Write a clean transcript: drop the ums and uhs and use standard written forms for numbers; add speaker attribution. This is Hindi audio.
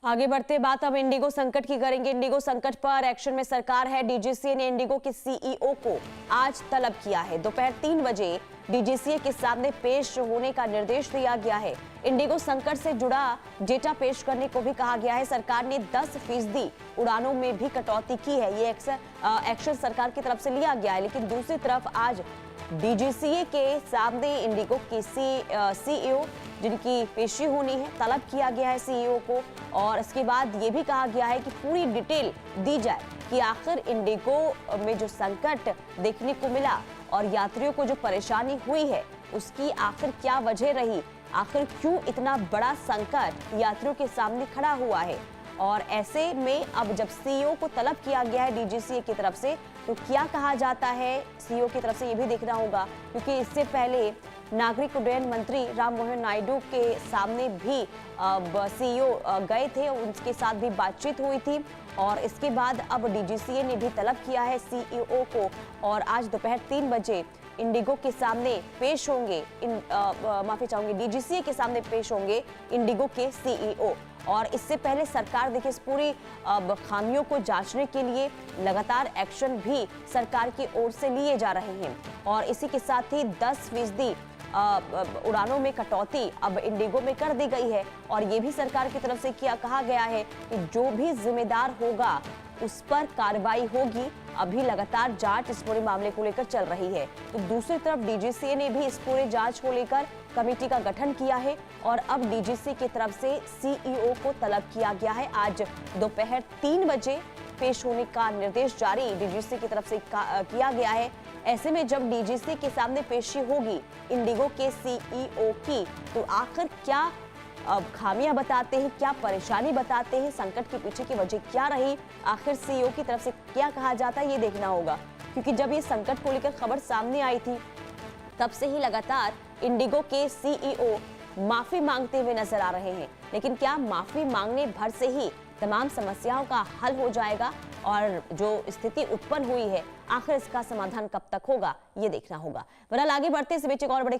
Speaker 1: आगे बढ़ते बात अब इंडिगो संकट की करेंगे। इंडिगो संकट पर एक्शन में सरकार है। डीजीसीए ने इंडिगो के सीईओ को आज तलब किया है। दोपहर 3 बजे डीजीसीए के सामने पेश होने का निर्देश दिया गया है। इंडिगो संकट से जुड़ा डेटा पेश करने को भी कहा गया है। सरकार ने 10% उड़ानों में भी कटौती की है। ये एक्शन सरकार की तरफ से लिया गया है। लेकिन दूसरी तरफ आज डीजीसीए के सामने इंडिगो के सीईओ जिनकी पेशी होनी है, तलब किया गया है सीईओ को। और इसके बाद ये भी कहा गया है कि पूरी डिटेल दी जाए कि आखिर इंडिगो में जो संकट देखने को मिला और यात्रियों को जो परेशानी हुई है उसकी आखिर क्या वजह रही, आखिर क्यों इतना बड़ा संकट यात्रियों के सामने खड़ा हुआ है। और ऐसे में अब जब सीईओ को तलब किया गया है डीजीसीए की तरफ से, तो क्या कहा जाता है सीईओ की तरफ से ये भी देखना होगा, क्योंकि इससे पहले नागरिक उड्डयन मंत्री राममोहन नायडू के सामने भी सीईओ गए थे, उनके साथ भी बातचीत हुई थी। और इसके बाद अब डीजीसीए ने भी तलब किया है सीईओ को और आज दोपहर 3 बजे इंडिगो के सामने पेश होंगे, माफी चाहूंगी, डीजीसीए के सामने पेश होंगे इंडिगो के सीईओ। और इससे पहले सरकार देखिए इस पूरी खामियों को जांचने के लिए लगातार एक्शन भी सरकार की ओर से लिए जा रहे हैं। और इसी के साथ ही 10% उड़ानों में कटौती अब इंडिगो में कर दी गई है। और ये भी सरकार की तरफ से कहा गया है कि जो भी जिम्मेदार होगा उस पर कार्रवाई होगी। अभी लगातार जांच इस पूरे मामले को लेकर चल रही है। तो दूसरी तरफ डीजीसीए ने भी इस पूरे जांच को लेकर कमेटी का गठन किया है और अब डीजीसीए की तरफ से सीईओ को तलब किया गया है। आज दोपहर 3 बजे पेश होने का निर्देश जारी डीजीसीए की तरफ से किया गया है। ऐसे में जब डीजीसीए के सामने पेशी होगी इंडिगो के सीईओ की, तो आखिर क्या खामियां बताते हैं, क्या परेशानी बताते हैं, संकट के पीछे की वजह क्या रही, आखिर सीईओ की तरफ से क्या कहा जाता है, ये देखना होगा। क्योंकि जब ये संकट को लेकर खबर सामने आई थी तब से ही लगातार इंडिगो के सीईओ माफी मांगते हुए नजर आ रहे हैं। लेकिन क्या माफी मांगने भर से ही तमाम समस्याओं का हल हो जाएगा और जो स्थिति उत्पन्न हुई है आखिर इसका समाधान कब तक होगा, ये देखना होगा। बहरहाल आगे बढ़ते इस बीच एक और बड़ी खबर